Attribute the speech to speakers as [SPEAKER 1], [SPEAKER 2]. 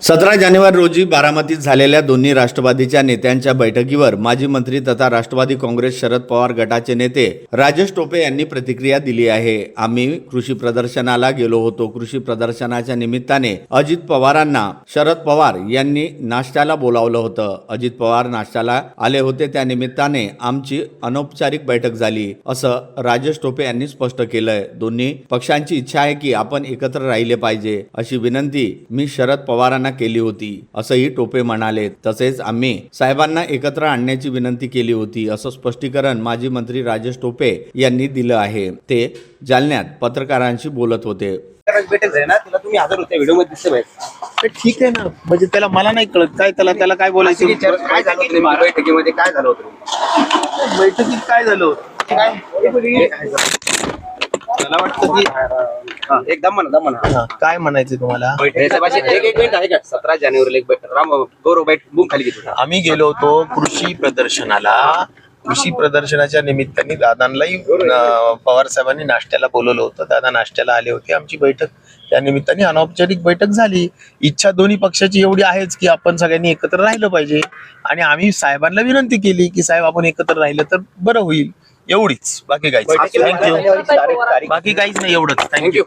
[SPEAKER 1] 17 जानेवारी रोजी बारामतीत झालेल्या दोन्ही राष्ट्रवादीच्या नेत्यांच्या बैठकीवर माजी मंत्री तथा राष्ट्रवादी काँग्रेस शरद पवार गटाचे नेते राजेश टोपे यांनी प्रतिक्रिया दिली आहे। आम्ही कृषी प्रदर्शनाला गेलो होतो। कृषी प्रदर्शनाच्या निमित्ताने अजित पवारांना शरद पवार यांनी नाश्त्याला बोलावलं होतं। अजित पवार नाश्त्याला आले होते, त्या निमित्ताने आमची अनौपचारिक बैठक झाली, असं राजेश टोपे यांनी स्पष्ट केलंय। दोन्ही पक्षांची इच्छा आहे की आपण एकत्र राहिले पाहिजे, अशी विनंती मी शरद पवारांना केली होती, असंही टोपे म्हणाले। तसेच आम्ही साहेबांना एकत्र आणण्याची विनंती केली होती, असं स्पष्टीकरण माजी मंत्री राजेश टोपे यांनी दिलं आहे। ते जालन्यात पत्रकारांशी बोलत होते।
[SPEAKER 2] भेटत आहे ना, तिला तुम्ही हजर होते, व्हिडिओ मध्ये दिसते बाहेर।
[SPEAKER 3] ठीक आहे ना, म्हणजे त्याला मला नाही कळत काय त्याला काय बोलायचं।
[SPEAKER 2] काय झालं होतं नेमकं बैठकीमध्ये, काय झालं होतं
[SPEAKER 3] बैठकीत काय झालं होतं? मला वाटतं की
[SPEAKER 2] एकदम म्हणा
[SPEAKER 3] काय म्हणायचं तुम्हाला।
[SPEAKER 2] एक मिनिट आहे का? 17 जानेवारीला एक गौरव बैठ बुक खाली घेतो।
[SPEAKER 3] आम्ही गेलो होतो कृषी प्रदर्शनाला। कृषी प्रदर्शनाच्या निमित्ताने दादांनाही पवार साहेबांनी नाश्त्याला बोलवलं होतं। दादा नाश्त्याला आले होते, आमची बैठक त्या निमित्ताने अनौपचारिक बैठक झाली। इच्छा दोन्ही पक्षाची एवढी आहेच की आपण सगळ्यांनी एकत्र राहिलं पाहिजे, आणि आम्ही साहेबांना विनंती केली की साहेब आपण एकत्र राहिलं तर बरं होईल, एवढीच। बाकी काहीच
[SPEAKER 2] थँक्यू।
[SPEAKER 3] बाकी काहीच नाही, एवढंच। थँक्यू।